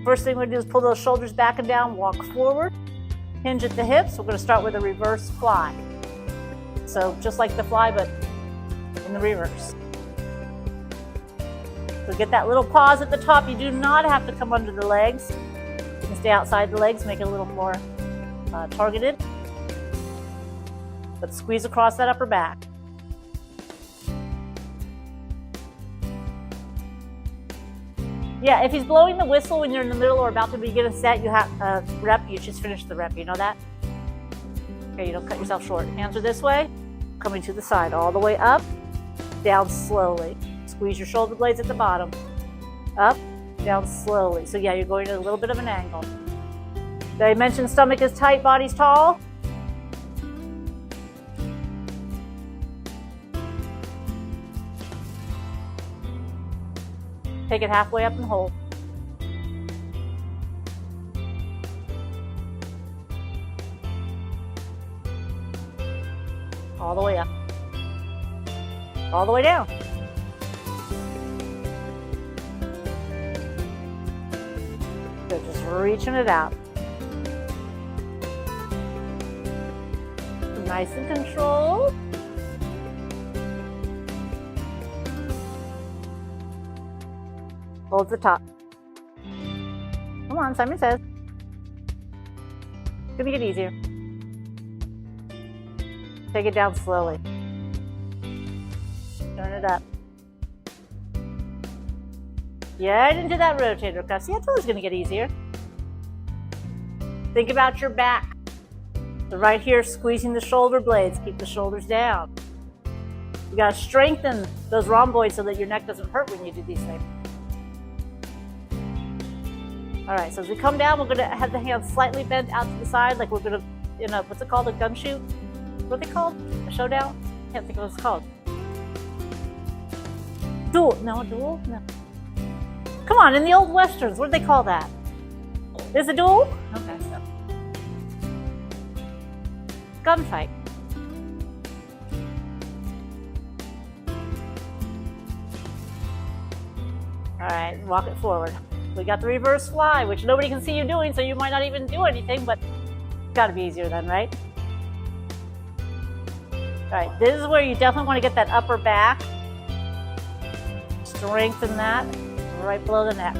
First thing we're gonna do is pull those shoulders back and down, walk forward, hinge at the hips. We're gonna start with a reverse fly. So just like the fly, but in the reverse. So get that little pause at the top. You do not have to come under the legs. You can stay outside the legs, make it a little more targeted. But squeeze across that upper back. Yeah, if he's blowing the whistle when you're in the middle or about to begin a set, you have a rep, you just finish the rep, you know that? Okay, you don't cut yourself short. Hands are this way, coming to the side, all the way up, down slowly. Squeeze your shoulder blades at the bottom. Up, down slowly. So yeah, you're going at a little bit of an angle. Did I mention stomach is tight, body's tall? Take it halfway up and hold. All the way up. All the way down. Good, just reaching it out. Nice and controlled. Hold the top. Come on, Simon says. It's gonna get easier. Take it down slowly. Turn it up. Yeah, I didn't do that rotator cuff. See, I told you it's gonna get easier. Think about your back. So right here, squeezing the shoulder blades. Keep the shoulders down. You gotta strengthen those rhomboids so that your neck doesn't hurt when you do these things. All right, so as we come down, we're gonna have the hands slightly bent out to the side, like we're gonna, what's it called, a gun shoot? What are they called? A showdown? Can't think of what it's called. Duel, no, duel? No. Come on, in the old Westerns, what do they call that? Is a duel? Okay, so. Gunfight. All right, walk it forward. We got the reverse fly, which nobody can see you doing, so you might not even do anything, but it's gotta be easier then, right? All right, this is where you definitely wanna get that upper back. Strengthen that right below the neck.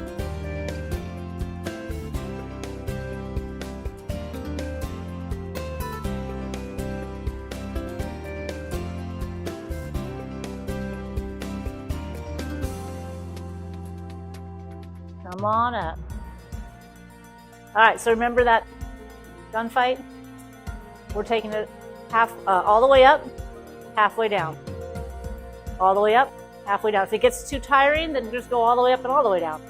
Come on up. All right, so remember that gunfight? We're taking it all the way up, halfway down. All the way up, halfway down. If it gets too tiring, then just go all the way up and all the way down.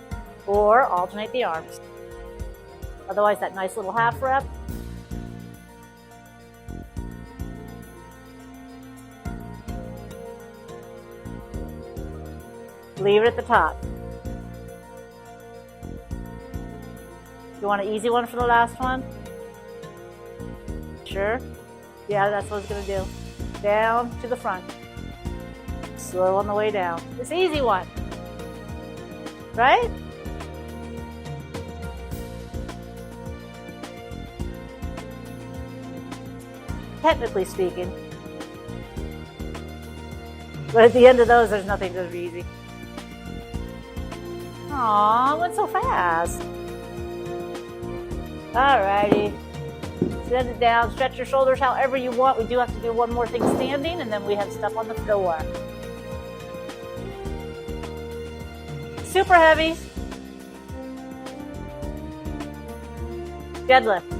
Or alternate the arms. Otherwise, that nice little half rep. Leave it at the top. You want an easy one for the last one? Sure? Yeah, that's what it's gonna do. Down to the front. Slow on the way down. It's an easy one. Right? Technically speaking. But at the end of those, there's nothing gonna be easy. Aw, went so fast. Alrighty, set it down, stretch your shoulders however you want. We do have to do one more thing standing, and then we have stuff on the floor. Super heavy. Deadlift.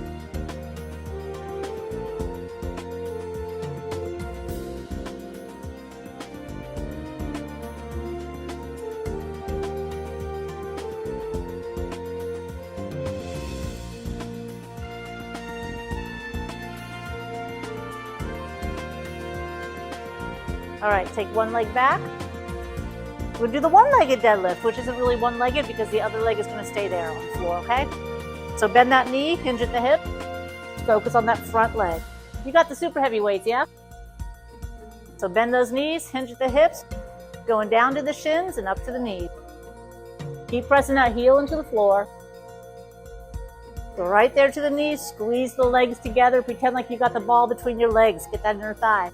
All right, take one leg back. We'll do the one-legged deadlift, which isn't really one-legged because the other leg is gonna stay there on the floor, okay? So bend that knee, hinge at the hip, focus on that front leg. You got the super heavy weights, yeah? So bend those knees, hinge at the hips, going down to the shins and up to the knees. Keep pressing that heel into the floor. Go right there to the knees, squeeze the legs together, pretend like you got the ball between your legs. Get that inner thigh.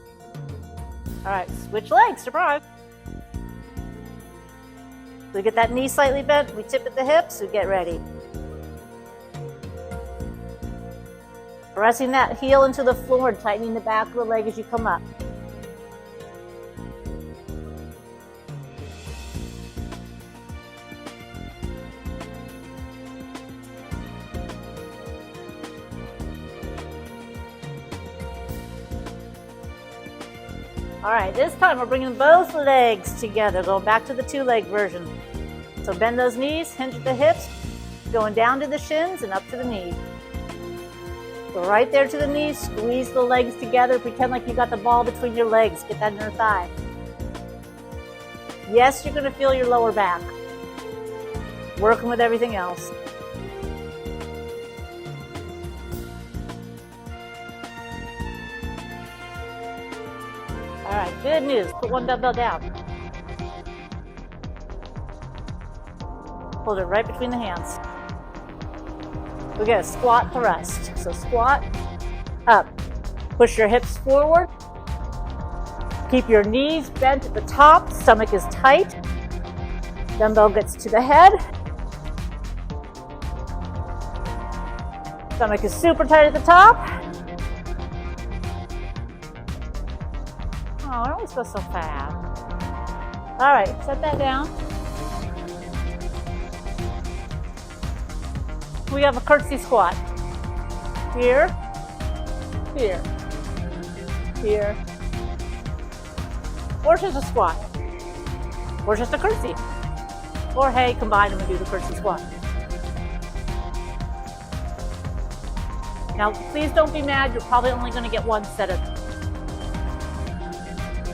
All right, switch legs, surprise. We get that knee slightly bent, we tip at the hips, we get ready. Pressing that heel into the floor and tightening the back of the leg as you come up. All right, this time we're bringing both legs together, going back to the two-leg version. So bend those knees, hinge at the hips, going down to the shins and up to the knees. Go right there to the knees, squeeze the legs together, pretend like you got the ball between your legs. Get that inner thigh. Yes, you're gonna feel your lower back. Working with everything else. All right, good news. Put one dumbbell down. Hold it right between the hands. We're gonna squat thrust. So squat, up. Push your hips forward. Keep your knees bent at the top, stomach is tight. Dumbbell gets to the head. Stomach is super tight at the top. Oh, it always goes so fast. All right, set that down. We have a curtsy squat. Here, here, here. Or just a squat. Or just a curtsy. Or hey, combine them and do the curtsy squat. Now, please don't be mad. You're probably only going to get one set of them.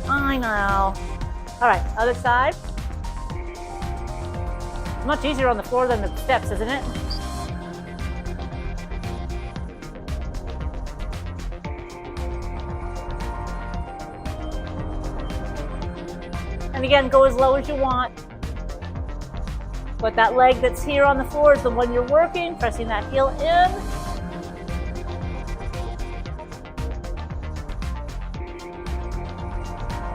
I know. All right, other side. It's much easier on the floor than the steps, isn't it? And again, go as low as you want. But that leg that's here on the floor is the one you're working, pressing that heel in.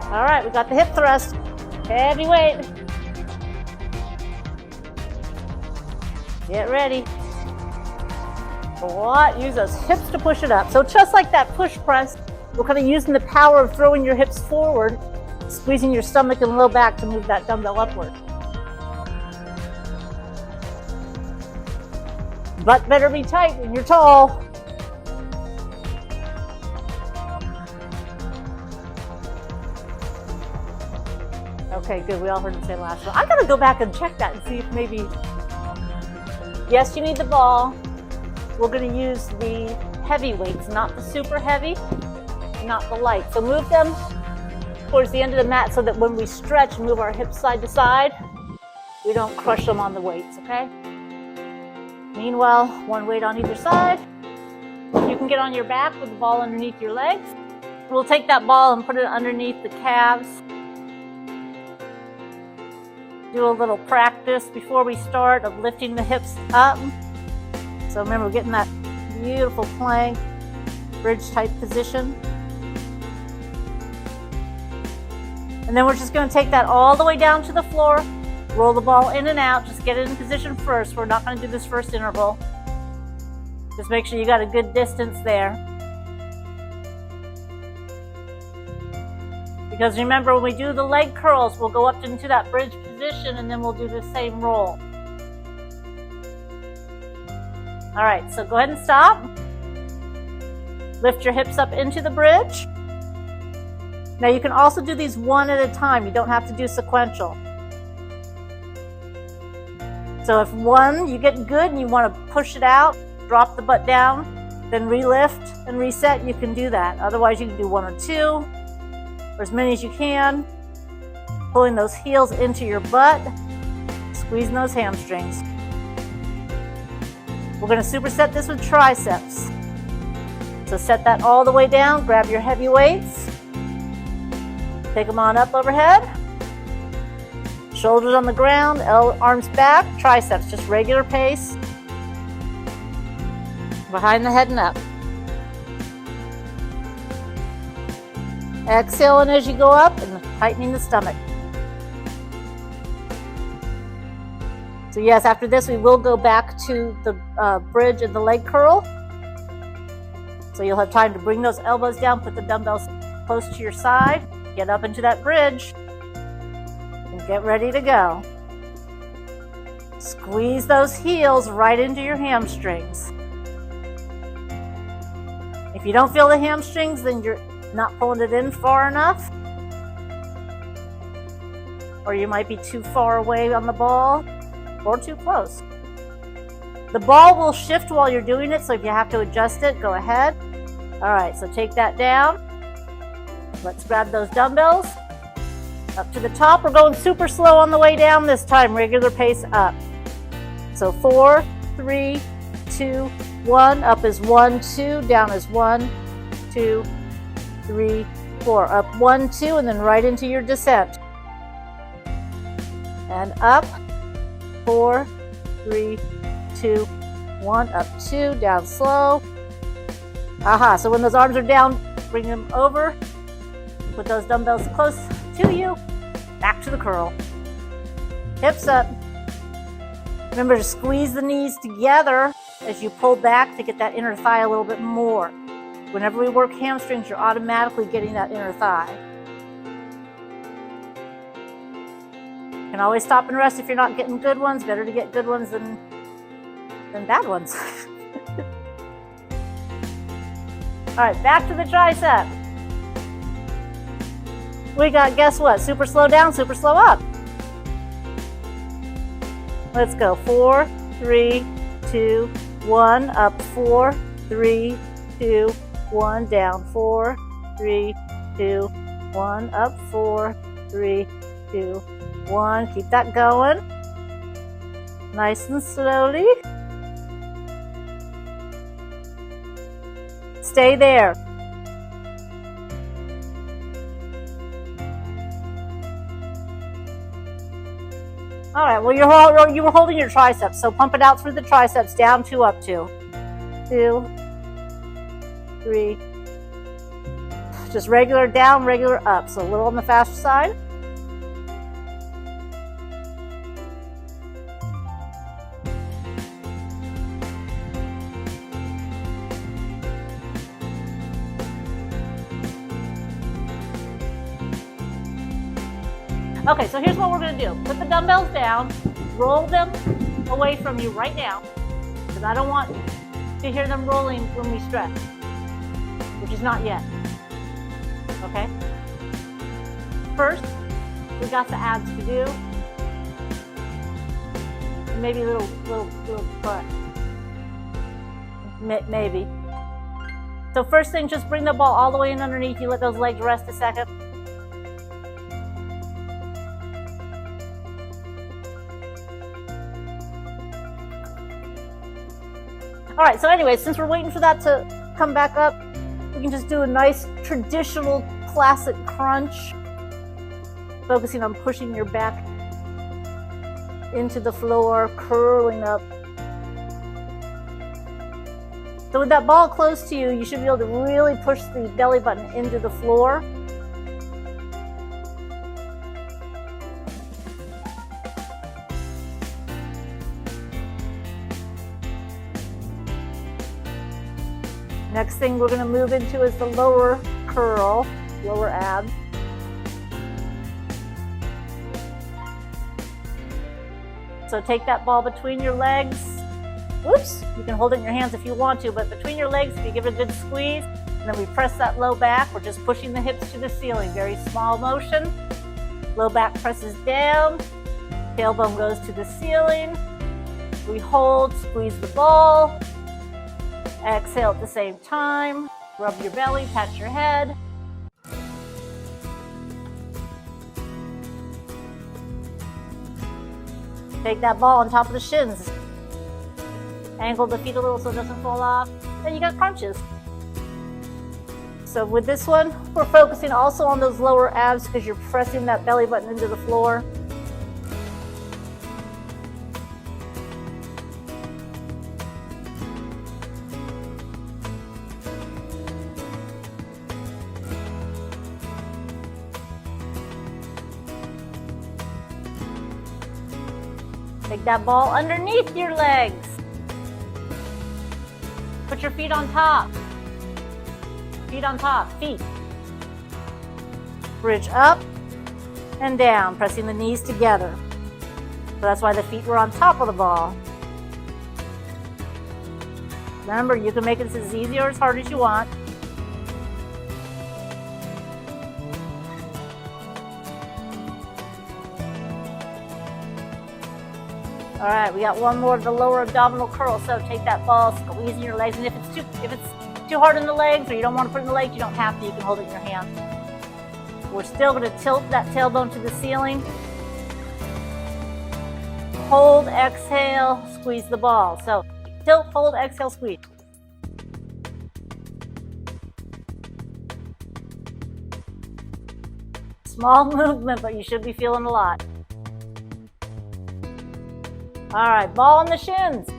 All right, we got the hip thrust. Heavy weight. Get ready. Squat, use those hips to push it up. So just like that push press, we're kind of using the power of throwing your hips forward, squeezing your stomach and low back to move that dumbbell upward. Butt better be tight when you're tall. Okay, good. We all heard him say last one. I gotta go back and check that and see if maybe. Yes, you need the ball. We're gonna use the heavy weights, not the super heavy, not the light. So move them towards the end of the mat so that when we stretch and move our hips side to side, we don't crush them on the weights, okay? Meanwhile, one weight on either side. You can get on your back with the ball underneath your legs. We'll take that ball and put it underneath the calves. Do a little practice before we start of lifting the hips up. So remember, we're getting that beautiful plank, bridge type position. And then we're just going to take that all the way down to the floor, roll the ball in and out, just get it in position first. We're not going to do this first interval. Just make sure you got a good distance there. Because remember, when we do the leg curls, we'll go up into that bridge position and then we'll do the same roll. All right, so go ahead and stop. Lift your hips up into the bridge. Now you can also do these one at a time. You don't have to do sequential. So if one, you get good and you want to push it out, drop the butt down, then relift and reset, you can do that. Otherwise, you can do one or two, or as many as you can. Pulling those heels into your butt, squeezing those hamstrings. We're going to superset this with triceps. So set that all the way down, grab your heavy weights, take them on up overhead, shoulders on the ground, arms back, triceps, just regular pace. Behind the head and up. Exhaling as you go up and tightening the stomach. So yes, after this we will go back to the bridge and the leg curl. So you'll have time to bring those elbows down, put the dumbbells close to your side, get up into that bridge, and get ready to go. Squeeze those heels right into your hamstrings. If you don't feel the hamstrings, then you're not pulling it in far enough. Or you might be too far away on the ball or too close. The ball will shift while you're doing it, so if you have to adjust it, go ahead. All right, so take that down. Let's grab those dumbbells. Up to the top. We're going super slow on the way down this time, regular pace up. So 4, 3, 2, 1. Up is 1, 2. Down is 1, 2, 3, 4. Up 1, 2, and then right into your descent. And up 4, 3, 2, 1. Up 2. Down slow. Aha. So when those arms are down, bring them over. Put those dumbbells close to you. Back to the curl. Hips up. Remember to squeeze the knees together as you pull back to get that inner thigh a little bit more. Whenever we work hamstrings, you're automatically getting that inner thigh. You can always stop and rest if you're not getting good ones. Better to get good ones than bad ones. All right, back to the tricep. We got, guess what? Super slow down, super slow up. Let's go. 4, 3, 2, 1. Up 4, 3, 2, 1. Down 4, 3, 2, 1. Up 4, 3, 2, 1. Keep that going. Nice and slowly. Stay there. All right, well, you were holding your triceps, so pump it out through the triceps, down 2, up 2. 2, 3. Just regular down, regular up, so a little on the faster side. Okay, so here's what we're going to do. Put the dumbbells down, roll them away from you right now, because I don't want to hear them rolling when we stretch, which is not yet. Okay? First, we got the abs to do, and maybe a little butt, maybe. So first thing, just bring the ball all the way in underneath you. Let those legs rest a second. All right, so anyway, since we're waiting for that to come back up, we can just do a nice traditional classic crunch, focusing on pushing your back into the floor, curling up. So with that ball close to you, you should be able to really push the belly button into the floor. Next thing we're going to move into is the lower curl, lower ab. So take that ball between your legs. Whoops, you can hold it in your hands if you want to, but between your legs, if you give it a good squeeze, and then we press that low back, we're just pushing the hips to the ceiling. Very small motion. Low back presses down, tailbone goes to the ceiling. We hold, squeeze the ball. Exhale at the same time. Rub your belly, pat your head. Take that ball on top of the shins. Angle the feet a little so it doesn't fall off. Then you got crunches. So with this one, we're focusing also on those lower abs because you're pressing that belly button into the floor. that ball underneath your legs. Put your feet on top. Feet on top, feet. Bridge up and down, pressing the knees together. So that's why the feet were on top of the ball. Remember, you can make this as easy or as hard as you want. All right, we got one more of the lower abdominal curl. So take that ball, squeeze in your legs, and if it's too hard in the legs or you don't want to put it in the legs, you don't have to. You can hold it in your hand. We're still going to tilt that tailbone to the ceiling. Hold, exhale, squeeze the ball. So tilt, hold, exhale, squeeze. Small movement, but you should be feeling a lot. All right, ball on the shins.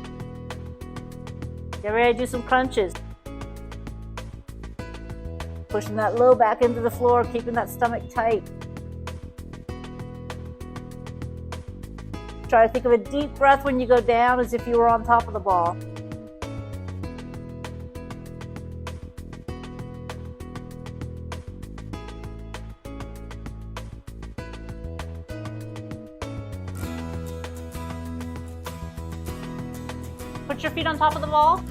Get ready to do some crunches. Pushing that low back into the floor, keeping that stomach tight. Try to think of a deep breath when you go down as if you were on top of the ball. Put your feet on top of the ball.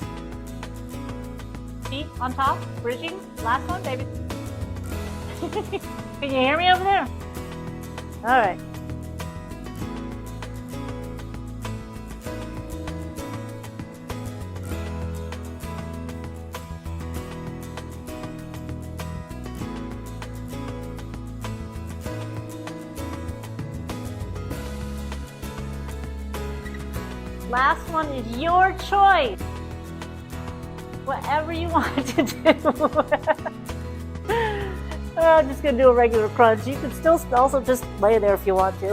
Feet on top, bridging. Last one, baby. Can you hear me over there? All right. Last one is your choice. Whatever you want to do. I'm just going to do a regular crunch. You can still also just lay there if you want to.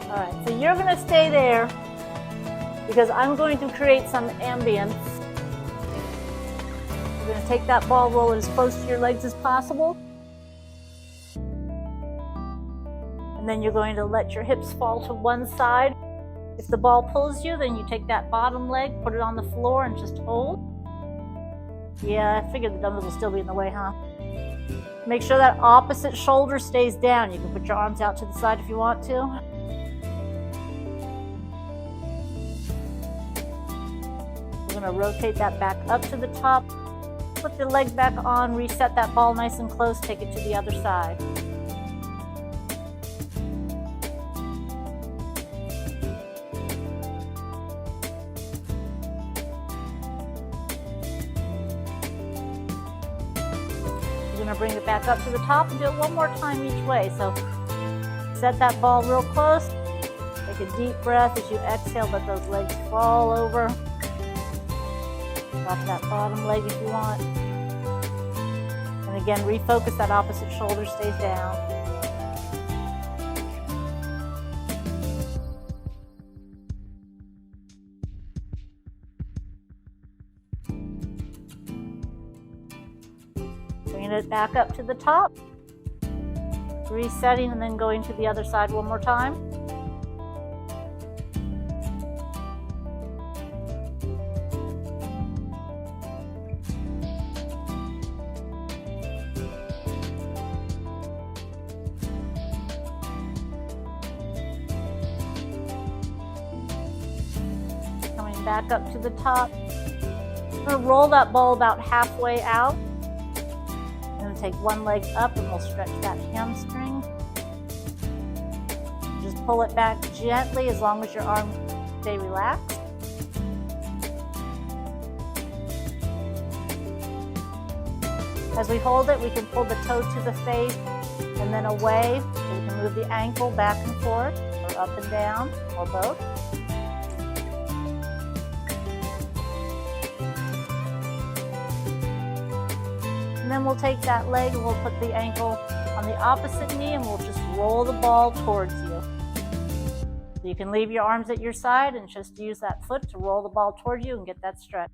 All right, so you're going to stay there because I'm going to create some ambience. You're going to take that ball, roll it as close to your legs as possible. And then you're going to let your hips fall to one side. If the ball pulls you, then you take that bottom leg, put it on the floor, and just hold. Yeah, I figured the dumbbells will still be in the way, huh? Make sure that opposite shoulder stays down. You can put your arms out to the side if you want to. We're going to rotate that back up to the top. Put the leg back on, reset that ball nice and close, take it to the other side. We're going to bring it back up to the top and do it one more time each way. So set that ball real close. Take a deep breath as you exhale, let those legs fall over. Drop that bottom leg if you want. And again, refocus, that opposite shoulder stays down. Bringing it back up to the top. Resetting and then going to the other side one more time. Back up to the top. I'm going to roll that ball about halfway out. I'm going to take one leg up and we'll stretch that hamstring. Just pull it back gently as long as your arms stay relaxed. As we hold it, we can pull the toe to the face and then away. So we can move the ankle back and forth or up and down or both. And then we'll take that leg and we'll put the ankle on the opposite knee and we'll just roll the ball towards you. So you can leave your arms at your side and just use that foot to roll the ball towards you and get that stretch.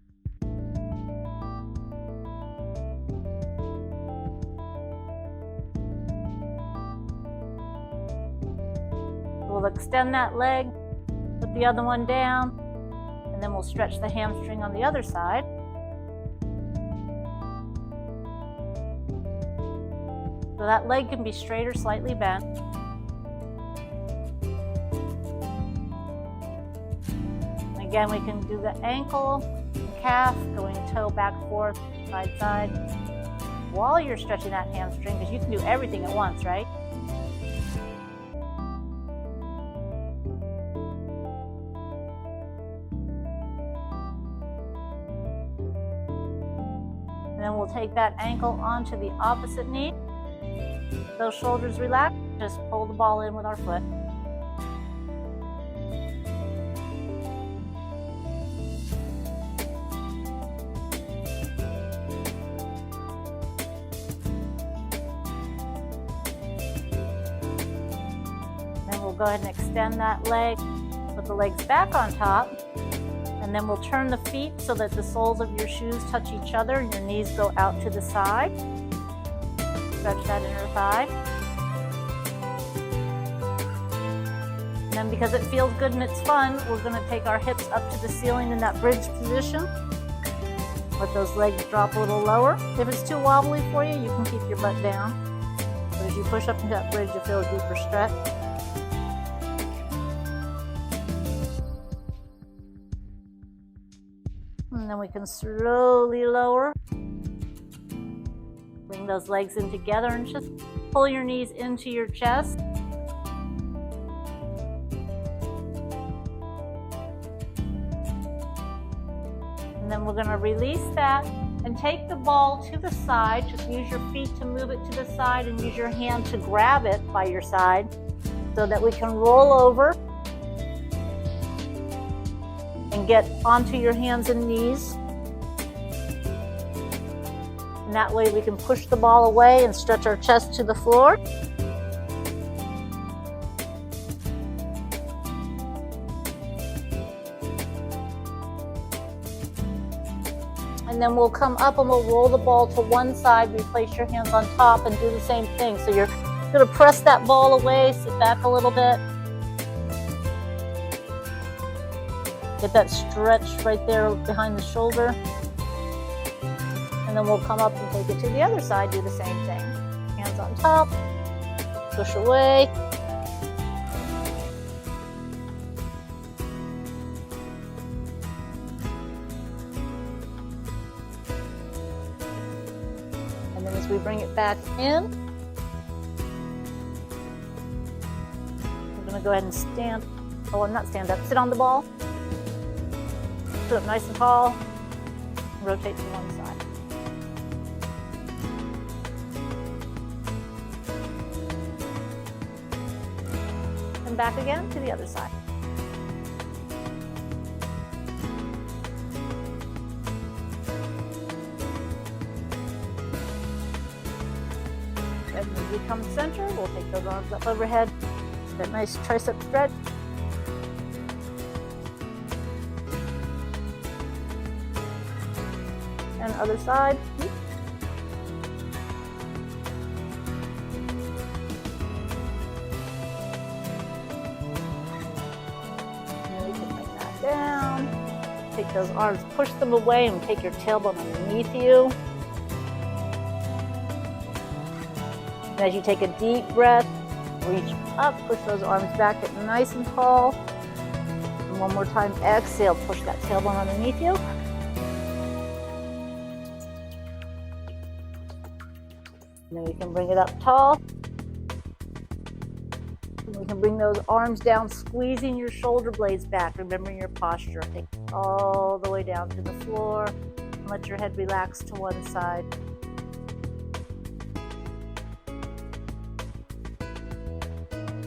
We'll extend that leg, put the other one down, and then we'll stretch the hamstring on the other side. So that leg can be straight or slightly bent. Again, we can do the ankle and calf, going toe back, forth, side, side, while you're stretching that hamstring, because you can do everything at once, right? And then we'll take that ankle onto the opposite knee. Those shoulders relax, just pull the ball in with our foot. Then we'll go ahead and extend that leg, put the legs back on top, and then we'll turn the feet so that the soles of your shoes touch each other and your knees go out to the side. Stretch that inner thigh. And then because it feels good and it's fun, we're going to take our hips up to the ceiling in that bridge position. Let those legs drop a little lower. If it's too wobbly for you, you can keep your butt down. But as you push up into that bridge, you'll feel a deeper stretch. And then we can slowly lower. Bring those legs in together and just pull your knees into your chest. And then we're going to release that and take the ball to the side. Just use your feet to move it to the side and use your hand to grab it by your side so that we can roll over and get onto your hands and knees. And that way we can push the ball away and stretch our chest to the floor. And then we'll come up and we'll roll the ball to one side, replace your hands on top and do the same thing. So you're going to press that ball away, sit back a little bit. Get that stretch right there behind the shoulder. And then we'll come up and take it to the other side, do the same thing. Hands on top, push away. And then as we bring it back in, we're going to go ahead and stand. Oh, I'm not stand up. Sit on the ball. Sit up nice and tall. Rotate to one side. And back again to the other side. And as we come center, we'll take those arms up overhead. That nice tricep stretch. And other side. And we can bring that down. Take those arms, push them away, and take your tailbone underneath you. And as you take a deep breath, reach up, push those arms back, get nice and tall. And one more time, exhale, push that tailbone underneath you. And then we can bring it up tall. And we can bring those arms down, squeezing your shoulder blades back, remembering your posture. Take it all the way down to the floor. And let your head relax to one side.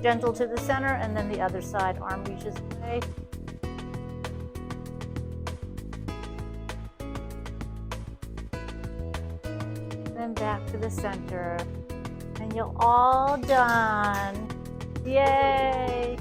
Gentle to the center, and then the other side. Arm reaches away. Then back to the center. And you're all done. Yay!